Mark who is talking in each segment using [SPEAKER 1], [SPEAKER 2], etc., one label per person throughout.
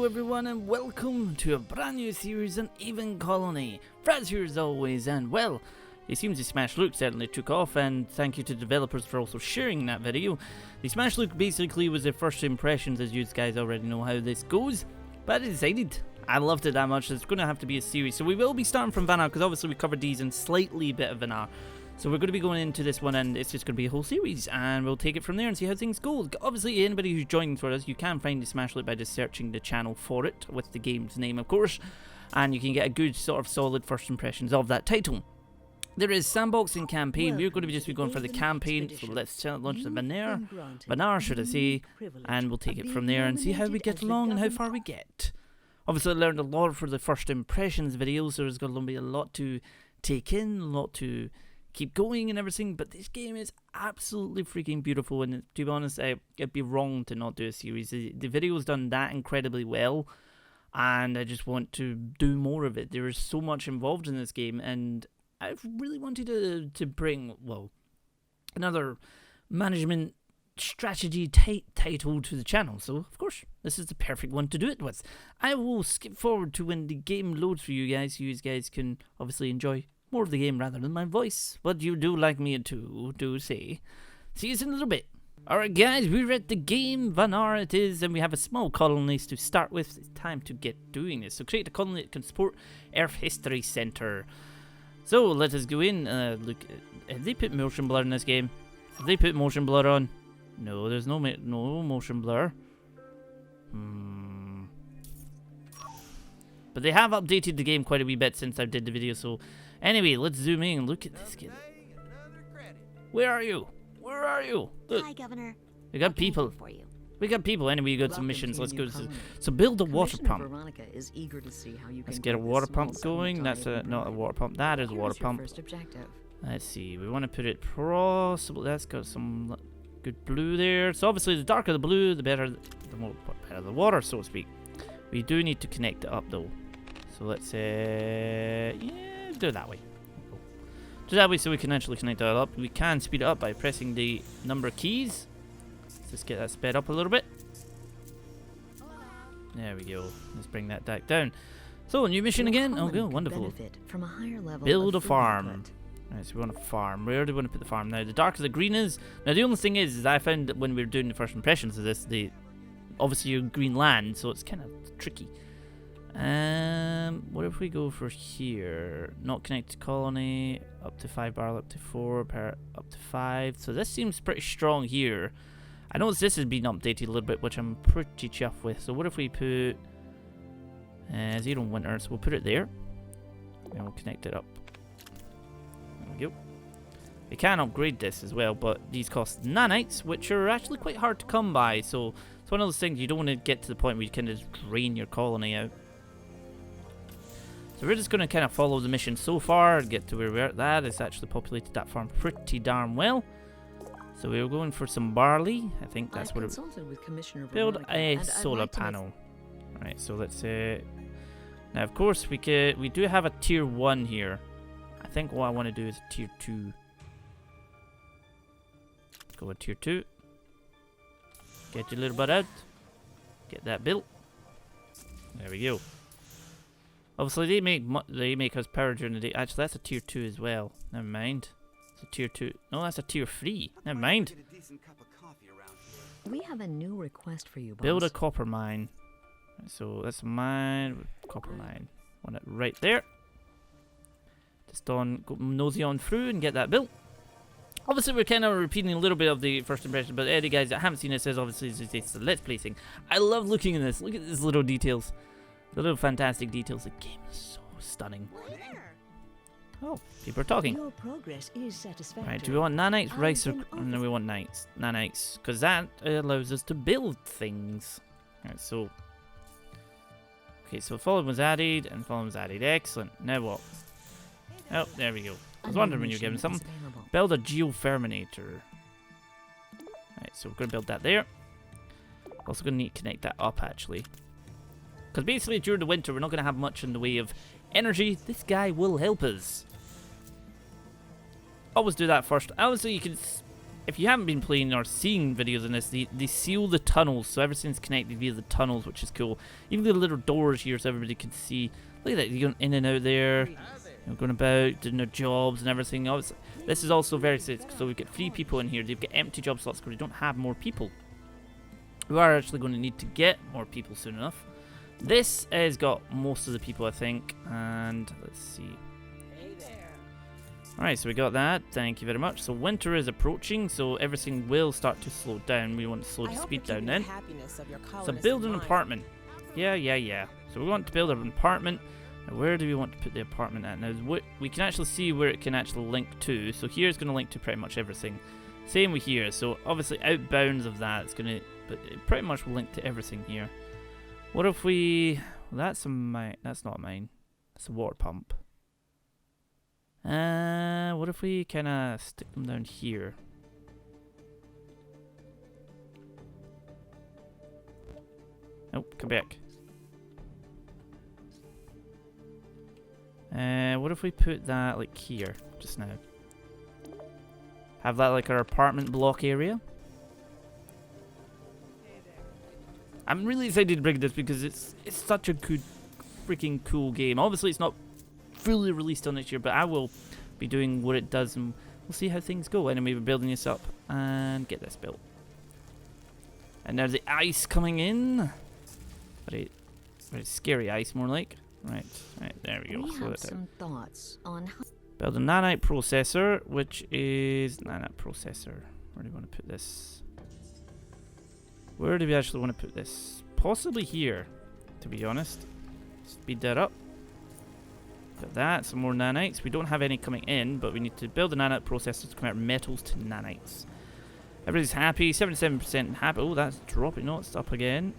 [SPEAKER 1] everyone, and welcome to a brand new series on Aven Colony. Fraz here as always, and well, it seems the Smash Look certainly took off, and thank you to the developers for also sharing that video. The Smash Look basically was their first impressions, as you guys already know how this goes, but I decided I loved it that much, it's going to have to be a series. So we will be starting from Vanaar, because obviously we covered these in slightly bit of Vanaar. So we're going to be going into this one, and it's just going to be a whole series, and we'll take it from there and see how things go. Obviously, anybody who's joining for us, you can find the Smash Look by just searching the channel for it, with the game's name, of course, and you can get a good sort of solid first impressions of that title. There is sandboxing campaign. We're going to just be going for the campaign, so let's launch the Vanaar, should I say, and we'll take it from there and see how we get along and how far we get. Obviously, I learned a lot for the first impressions videos, so there's going to be a lot to take in, a lot to keep going and everything, but this game is absolutely freaking beautiful, and to be honest, it'd be wrong to not do a series. The video's done that incredibly well, and I just want to do more of it. There is so much involved in this game, and I've really wanted to bring, well, another management strategy title to the channel, so of course this is the perfect one to do it with. I will skip forward to when the game loads for you guys, so you guys can obviously enjoy more of the game rather than my voice, but you do like me to do say. See you in a little bit. Alright guys, we're at the game, Vanaar it is, and we have a small colony to start with. It's time to get doing this. So create a colony that can support Earth History Center. So let us go in. Look, have they put motion blur in this game? Have they put motion blur on? No, there's no motion blur. But they have updated the game quite a wee bit since I did the video, so anyway, let's zoom in and look at this kid. Where are you? Where are you? Look.
[SPEAKER 2] Hi, Governor.
[SPEAKER 1] We got people. We got people. Anyway, we got some missions. Let's go. So build a water pump. Let's get a water pump going. That's not a water pump. That is a water pump. Let's see. We want to put it possible. That's got some good blue there. So obviously, the darker the blue, the better the water, so to speak. We do need to connect it up though. So let's yeah, do it that way. Do that way so we can actually connect that up. We can speed it up by pressing the number keys. Let's just get that sped up a little bit. There we go. Let's bring that back down. So, new mission again. Oh, good, wonderful. Build a farm. Right, so we want a farm. Where do we want to put the farm now? The darker the green is. Now, the only thing is I found that when we were doing the first impressions of this, obviously you're green land, so it's kind of tricky. What if we go for here? Not connect to colony, up to 5 barrel, up to 4, up to 5. So this seems pretty strong here. I noticed this has been updated a little bit, which I'm pretty chuffed with. So what if we put 0 winter? So we'll put it there, and we'll connect it up. There we go. We can upgrade this as well, but these cost nanites, which are actually quite hard to come by. So it's one of those things you don't want to get to the point where you kind of drain your colony out. So we're just going to kind of follow the mission so far and get to where we're at. That is actually populated that farm pretty darn well. So we were going for some barley. I think that's what it was. Build a solar panel. Right, so let's now of course we do have a tier 1 here. I think what I want to do is tier 2. Go with tier 2. Get your little butt out. Get that built. There we go. Obviously, they make us power during the day. Actually, that's a tier 2 as well. Never mind. It's a tier 2. No, that's a tier 3. Never mind.
[SPEAKER 2] We have a new request for you, boss.
[SPEAKER 1] Build a copper mine. So that's a mine. Copper mine. Want it right there. Just go nosy on through and get that built. Obviously, we're kind of repeating a little bit of the first impression, but any guys that haven't seen it says obviously it's the let's play thing. I love looking at this. Look at these little details. The little fantastic details. The game is so stunning. Oh, people are talking.
[SPEAKER 2] Your progress is satisfactory.
[SPEAKER 1] Right, do we want nanites, rice, or no? We want nanites, because that allows us to build things. Right, so okay, so following was added and following was added. Excellent. Now what? Oh, there we go. I was wondering when you were given something. Build a geoferminator. Right, so we're gonna build that there. Also gonna need to connect that up actually. Because basically during the winter we're not going to have much in the way of energy. This guy will help us. Always do that first. Obviously you can if you haven't been playing or seeing videos in this, they seal the tunnels, so everything's connected via the tunnels, which is cool. Even the little doors here so everybody can see. Look at that, you're going in and out there, going about, doing their jobs and everything. Obviously, this is also very safe, so we've got 3 people in here. They've got empty job slots because we don't have more people. We are actually going to need to get more people soon enough. This has got most of the people, I think, and let's see. Alright, so we got that. Thank you very much. So winter is approaching, so everything will start to slow down. We want to slow the speed down then. So build an apartment. Yeah. So we want to build an apartment. Now where do we want to put the apartment at? Now we can actually see where it can actually link to. So here it's going to link to pretty much everything. Same with here. So obviously outbounds of that, it's going to, but it pretty much will link to everything here. What if we? Well, that's a mine. That's not a mine. That's a water pump. What if we kind of stick them down here? Nope, come back. What if we put that like here, just now? Have that like our apartment block area? I'm really excited to bring this because it's such a good, freaking cool game. Obviously, it's not fully released till next year, but I will be doing what it does, and we'll see how things go. Anyway, we're building this up and get this built. And there's the ice coming in. Very scary ice, more like. Right, there we go.
[SPEAKER 2] We have some thoughts on how
[SPEAKER 1] build a nanite processor, which is nanite processor. Where do we want to put this? Where do we actually want to put this? Possibly here, to be honest. Speed that up. Got that, some more nanites. We don't have any coming in, but we need to build a nanite processor to convert metals to nanites. Everybody's happy, 77% happy. Oh, that's dropping. No, it's up again.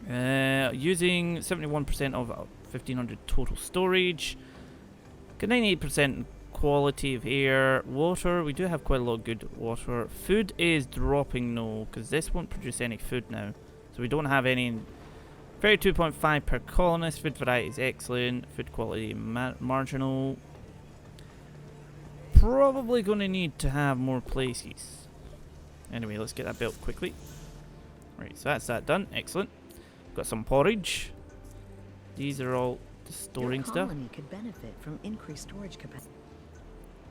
[SPEAKER 1] Using 71% of 1500 total storage. Got 98% quality of air. Water, we do have quite a lot of good water. Food is dropping, no, because this won't produce any food now. So we don't have any. 32.5 per colonist. Food variety is excellent. Food quality marginal. Probably going to need to have more places. Anyway, let's get that built quickly. Right, so that's that done. Excellent. Got some porridge. These are all the storing
[SPEAKER 2] your
[SPEAKER 1] stuff.
[SPEAKER 2] colony could benefit from increased storage capacity.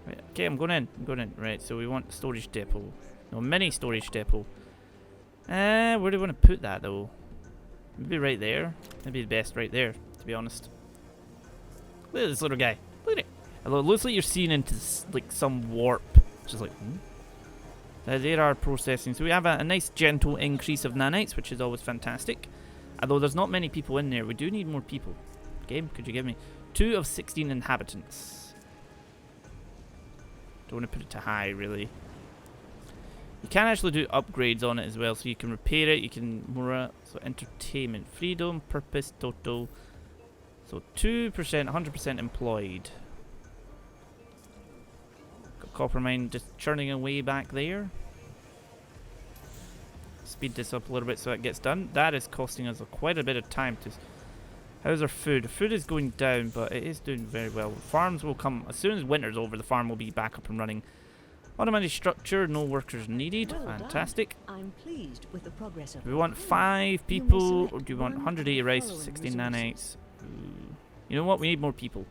[SPEAKER 1] Right, okay, I'm going in. Right, so we want storage depot. No, mini storage depot. Where do we want to put that though? Maybe right there. Maybe the best right there, to be honest. Look at this little guy. Look at it. Although it looks like you're seeing into like some warp. Which is like, There are processing. So we have a nice gentle increase of nanites, which is always fantastic. Although there's not many people in there. We do need more people. Game, could you give me 2 of 16 inhabitants? Don't want to put it to high, really. You can actually do upgrades on it as well, so you can repair it, you can more, so entertainment, freedom, purpose, total. So 2%, 100% employed. Got copper mine just churning away back there. Speed this up a little bit so it gets done. That is costing us quite a bit of time to... How's our food? Food is going down, but it is doing very well. Farms will come, as soon as winter's over, the farm will be back up and running. Automatic structure, no workers needed.
[SPEAKER 2] Well
[SPEAKER 1] fantastic.
[SPEAKER 2] done. I'm pleased with the progress of
[SPEAKER 1] Do we want 5 people, or do you want 180 rice, 16 nanites? You know what? We need more people.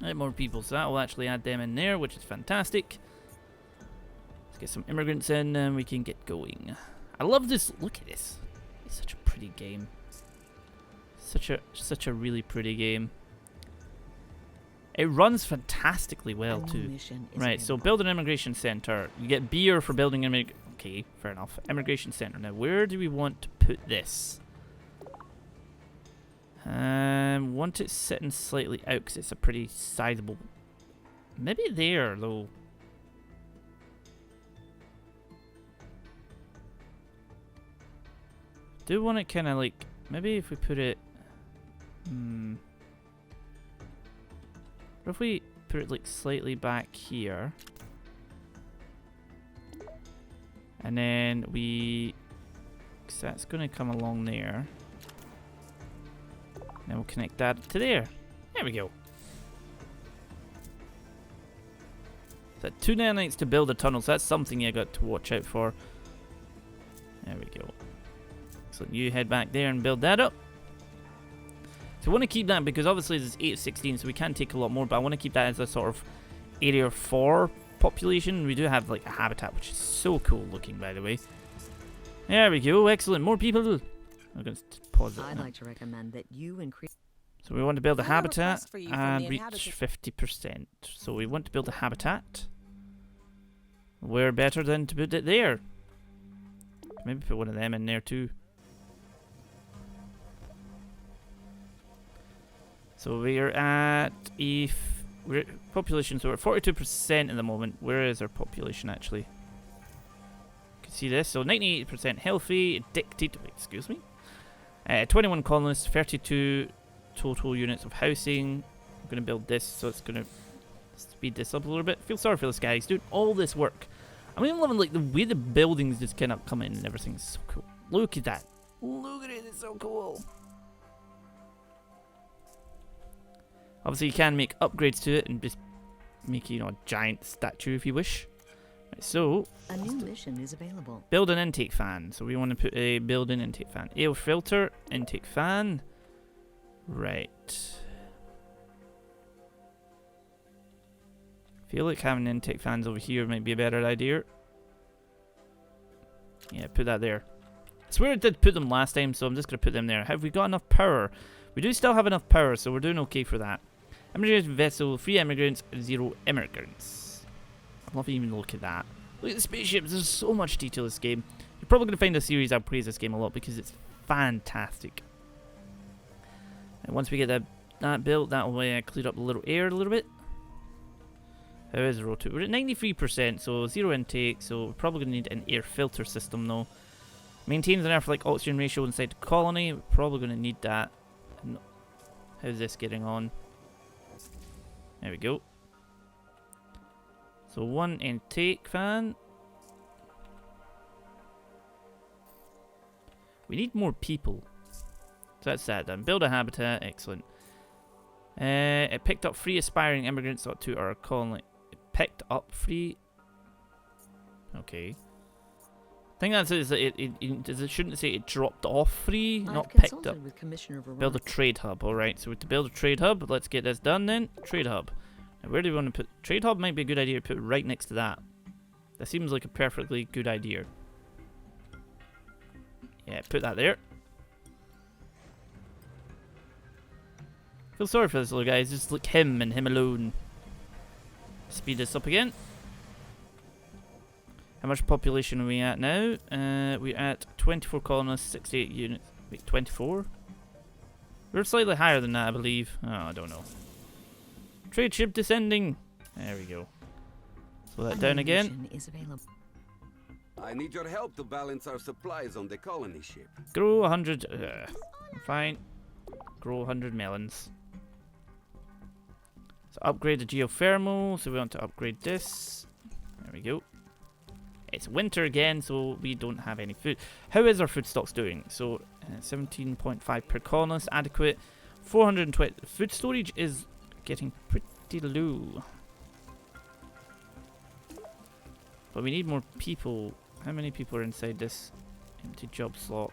[SPEAKER 1] I need more people, so that will actually add them in there, which is fantastic. Let's get some immigrants in, and we can get going. I love this. Look at this. It's such a pretty game. Such a really pretty game. It runs fantastically well too. Right, so build an immigration center. You get beer for building an okay, fair enough. Immigration center. Now, where do we want to put this? Want it sitting slightly out because it's a pretty sizable. Maybe there though. Do want it kind of like maybe if we put it. What if we put it like slightly back here, and then cause that's going to come along there, and then we'll connect that to there. There we go. So 2 nanites to build a tunnel, so that's something you got to watch out for. There we go. So you head back there and build that up. So I want to keep that because obviously this is 8 of 16, so we can take a lot more, but I want to keep that as a sort of area 4 population. We do have like a habitat, which is so cool looking, by the way. There we go, excellent. More people. I'm going to pause it.
[SPEAKER 2] I'd like to recommend that you increase.
[SPEAKER 1] So we want to build a
[SPEAKER 3] I have a
[SPEAKER 1] habitat
[SPEAKER 3] request for you from
[SPEAKER 1] and
[SPEAKER 3] the
[SPEAKER 1] reach
[SPEAKER 3] inhabitants.
[SPEAKER 1] 50%. So we want to build a habitat. Where better than to put it there? Maybe put one of them in there too. So we're at we're population, so we're at 42% at the moment. Where is our population actually? You can see this. So 98% healthy, addicted. Excuse me. 21 colonists, 32 total units of housing. I'm gonna build this, so it's gonna speed this up a little bit. Feel sorry for this guy. He's doing all this work. I'm even loving like the way the buildings just kind of come in and everything's so cool. Look at that. Look at it. It's so cool. Obviously, you can make upgrades to it and just make, you know, a giant statue if you wish. Right, so
[SPEAKER 2] A new mission is available.
[SPEAKER 1] build an intake fan. So we want to put a built-in intake fan. Air filter, intake fan. Right. Feel like having intake fans over here might be a better idea. Yeah, put that there. I swear I did put them last time, so I'm just going to put them there. Have we got enough power? We do still have enough power, so we're doing okay for that. Immigrant vessel, 3 immigrants, 0 immigrants. I love even look at that. Look at the spaceships, there's so much detail in this game. You're probably going to find a series I praise this game a lot because it's fantastic. And once we get that built, that will clear up the little air a little bit. How is the road to? We're at 93%, so 0 intake, so we're probably going to need an air filter system though. Maintains an Earth-like oxygen ratio inside the colony, we're probably going to need that. How's this getting on? There we go. So 1 intake fan. We need more people. So that's that done. Build a habitat, excellent. It picked up 3 aspiring immigrants to our colony. It picked up 3. Okay. I think that's it shouldn't say it dropped off 3, not
[SPEAKER 2] I've
[SPEAKER 1] picked
[SPEAKER 2] consulted
[SPEAKER 1] up.
[SPEAKER 2] with Commissioner Vanaar.
[SPEAKER 1] Build a trade hub, alright. So to build a trade hub, let's get this done then. Trade hub. Now where do we want to put... Trade hub might be a good idea to put right next to that. That seems like a perfectly good idea. Yeah, put that there. Feel sorry for this little guy, it's just like him and him alone. Speed this up again. How much population are we at now? We're at 24 colonists, 68 units. Wait, 24? We're slightly higher than that, I believe. Oh, I don't know. Trade ship descending. There we go. Slow that down again.
[SPEAKER 2] Is available.
[SPEAKER 4] I need your help to balance our supplies on the colony ship.
[SPEAKER 1] Grow 100. Fine. Grow 100 melons. So upgrade the geothermal. So we want to upgrade this. There we go. It's winter again, so we don't have any food. How is our food stocks doing? So 17.5 per colonist, adequate. 420. Food storage is getting pretty low. But we need more people. How many people are inside this empty job slot?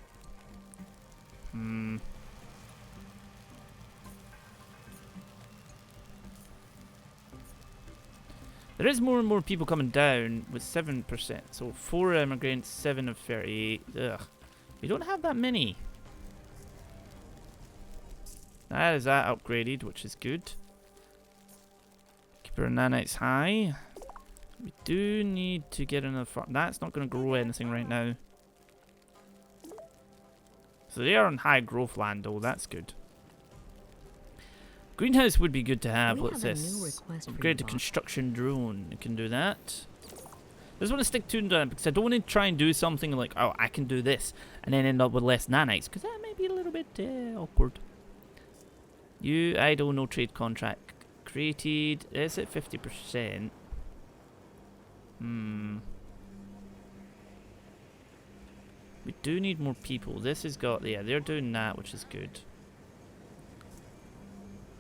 [SPEAKER 1] There is more and more people coming down with 7%. So 4 immigrants, 7 of 38. Ugh. We don't have that many. That is that upgraded, which is good. Keep our nanites high. We do need to get another farm. That's not going to grow anything right now. So they are on high growth land though, that's good. Greenhouse would be good to have. What's this? Upgrade to construction drone. You can do that. I just want to stick to it because I don't want to try and do something like, oh, I can do this, and then end up with less nanites, because that may be a little bit awkward. I don't know, trade contract created. Is it 50%? We do need more people. This has got, yeah, they're doing that, which is good.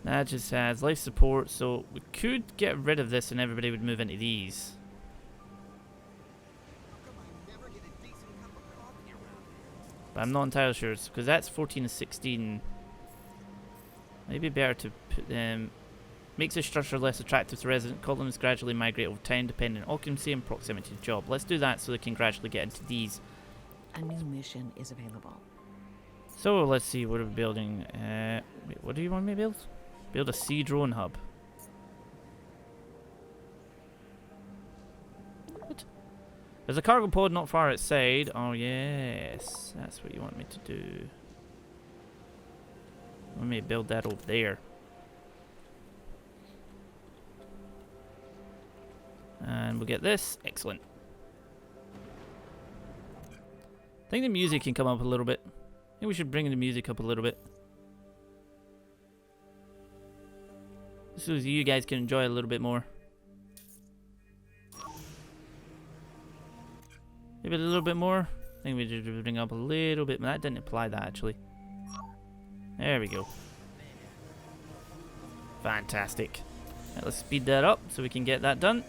[SPEAKER 1] That just has life support, so we could get rid of this and everybody would move into these. But I'm not entirely sure, because that's 14 and 16. Maybe better to put them... Makes the structure less attractive to resident colonists, gradually migrate over time depending on occupancy and proximity to job. Let's do that so they can gradually get into these.
[SPEAKER 2] A new mission is available.
[SPEAKER 1] So let's see, what are we building? Wait, what do you want me to build? Build a sea drone hub. What? There's a cargo pod not far outside. Oh yes, that's what you want me to do. Let me build that over there. And we'll get this. Excellent. I think the music can come up a little bit. I think we should bring the music up a little bit. So you guys can enjoy it a little bit more. Maybe a little bit more. I think we should bring up a little bit. That didn't apply that actually. There we go. Fantastic. Right, let's speed that up so we can get that done.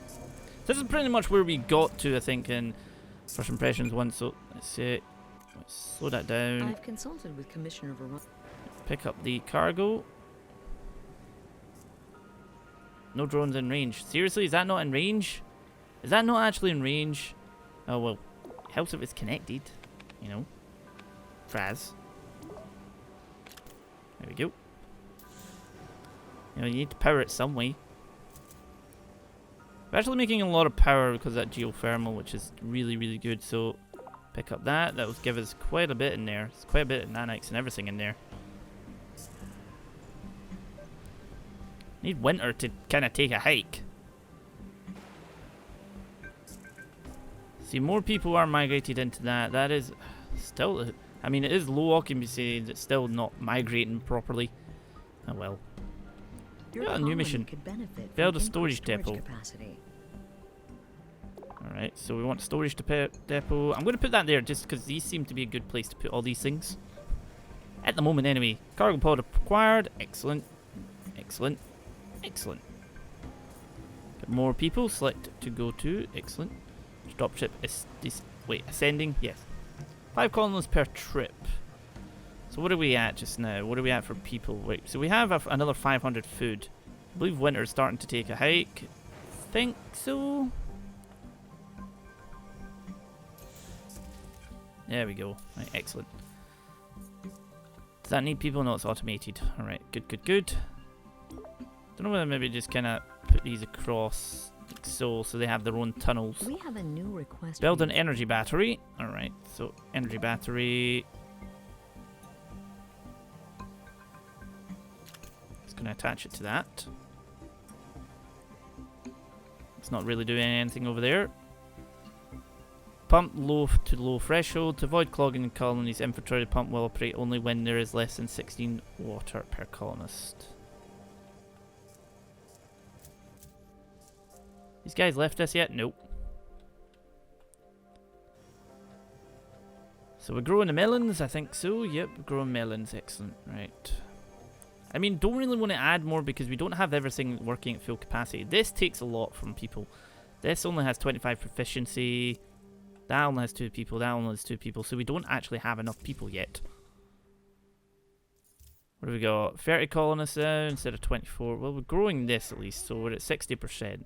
[SPEAKER 1] This is pretty much where we got to, I think, in first impressions one. So let's see. Let's slow that down.
[SPEAKER 2] I've consulted with Commissioner Vanaar.
[SPEAKER 1] Pick up the cargo. No drones in range. Seriously, is that not in range? Is that not actually in range? Oh well, it helps if it's connected. You know, Fraz. There we go. You know, you need to power it some way. We're actually making a lot of power because of that geothermal, which is really, really good. So, pick up that. That will give us quite a bit in there. There's quite a bit of nanites and everything in there. Need winter to kind of take a hike. See, more people are migrated into that. That is still... I mean, it is low occupancy. It's still not migrating properly. Oh well. Yeah, a new mission. Build a storage depot. Alright, so we want storage depot. I'm going to put that there just because these seem to be a good place to put all these things. At the moment anyway. Cargo pod acquired. Excellent. Excellent. Excellent. Got more people. Select to go to. Excellent. Dropship is this. Wait, ascending? Yes. 5 colonists per trip. So what are we at just now? What are we at for people? Wait, so we have another 500 food. I believe winter's starting to take a hike. Think so. There we go. Right, excellent. Does that need people? No, it's automated. Alright, good, good, good. Don't know whether maybe just kind of put these across like so they have their own tunnels.
[SPEAKER 2] We have a new request.
[SPEAKER 1] Build an energy battery. Alright, so energy battery. Going to attach it to that. It's not really doing anything over there. Pump low to low threshold. To avoid clogging in colonies, infiltrated pump will operate only when there is less than 16 water per colonist. These guys left us yet? Nope. So we're growing the melons, I think so. Yep, we're growing melons. Excellent. Right. I mean, don't really want to add more because we don't have everything working at full capacity. This takes a lot from people. This only has 25 proficiency. That only has 2 people. That only has 2 people. So we don't actually have enough people yet. What do we got? 30 colonists now instead of 24. Well, we're growing this at least, so we're at 60%.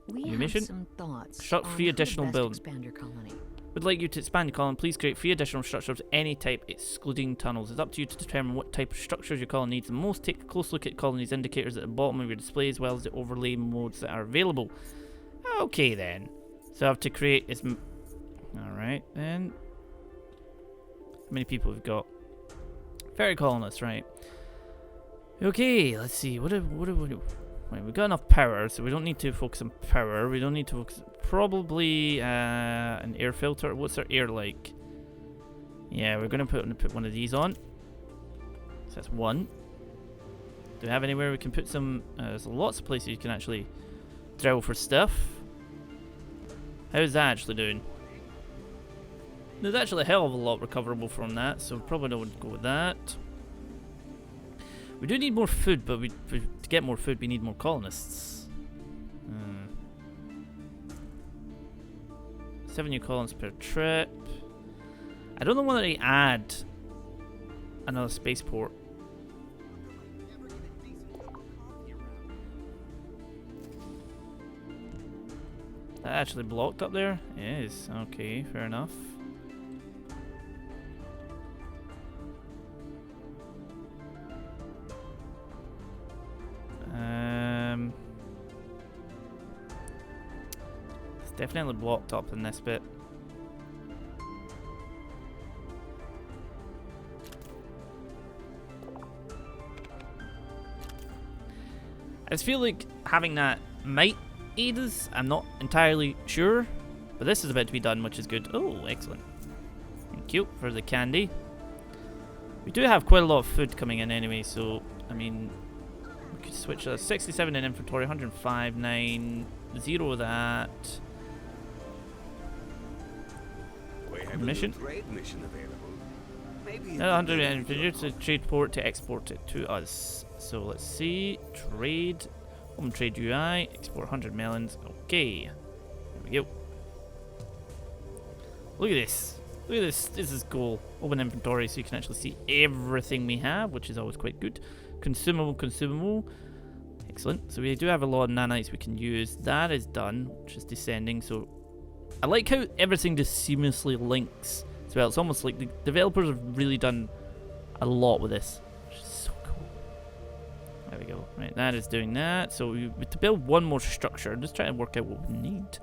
[SPEAKER 2] We
[SPEAKER 1] New
[SPEAKER 2] have
[SPEAKER 1] mission?
[SPEAKER 2] some thoughts.
[SPEAKER 1] Construct 3 additional buildings.
[SPEAKER 2] Expand your colony.
[SPEAKER 1] Would like you to expand your colony. Please create 3 additional structures of any type, excluding tunnels. It's up to you to determine what type of structures your colony needs the most. Take a close look at colonies indicators at the bottom of your display, as well as the overlay modes that are available. Okay then. So I have to create is. Alright then. How many people we've got? 30 colonists, right? Okay, let's see. What do we do? Right, we've got enough power, so we don't need to focus on power. We don't need to focus... Probably an air filter. What's our air like? Yeah, we're going to put one of these on. So that's 1. Do we have anywhere we can put some... there's lots of places you can actually drill for stuff. How's that actually doing? There's actually a hell of a lot recoverable from that, so probably don't go with that. We do need more food, but to get more food, we need more colonists. 7 new colonists per trip. I don't know whether to add another spaceport. That actually blocked up there? It is. Okay, fair enough. It's definitely blocked up in this bit. I just feel like having that might aid us. I'm not entirely sure, but this is about to be done, which is good. Oh, excellent. Thank you for the candy. We do have quite a lot of food coming in anyway, so I mean, we could switch 67 in inventory, 105, 9, 0 that.
[SPEAKER 4] We have
[SPEAKER 1] Mission.
[SPEAKER 4] a trade mission available. Maybe
[SPEAKER 1] 100 introduce the trade port to export it to us. So let's see, trade, home trade UI, export 100 melons. Okay, there we go. Look at this. Look at this. This is cool. Open inventory so you can actually see everything we have, which is always quite good. Consumable. Excellent. So we do have a lot of nanites we can use. That is done, which is descending. So I like how everything just seamlessly links as well. It's almost like the developers have really done a lot with this, which is so cool. There we go. Right, that is doing that. So to build one more structure, I'm just trying to work out what we need.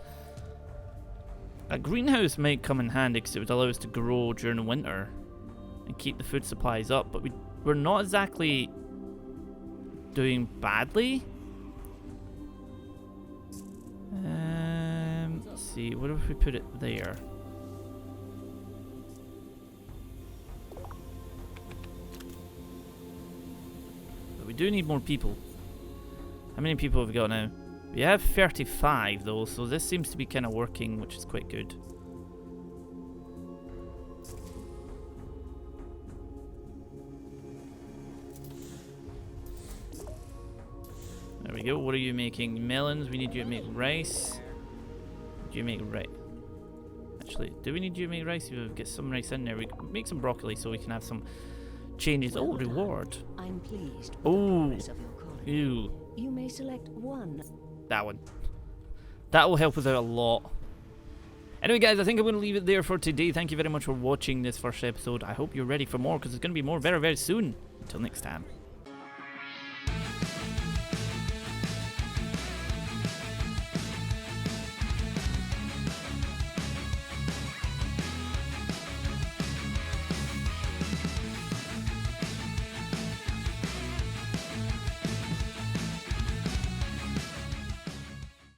[SPEAKER 1] A greenhouse might come in handy because it would allow us to grow during the winter and keep the food supplies up, but we're not exactly doing badly. Let's see, what if we put it there? But we do need more people. How many people have we got now? We have 35 though, so this seems to be kind of working, which is quite good. There we go. What are you making? Melons. We need you to make rice. Do you make rice? Actually, do we need you to make rice? We'll get some rice in there. We can make some broccoli so we can have some changes. Oh, reward.
[SPEAKER 2] I'm pleased.
[SPEAKER 1] Oh,
[SPEAKER 2] Of your colony.
[SPEAKER 1] ew.
[SPEAKER 2] You may select one.
[SPEAKER 1] That one. That will help us out a lot. Anyway, guys, I think I'm going to leave it there for today. Thank you very much for watching this first episode. I hope you're ready for more because there's going to be more very, very soon. Until next time.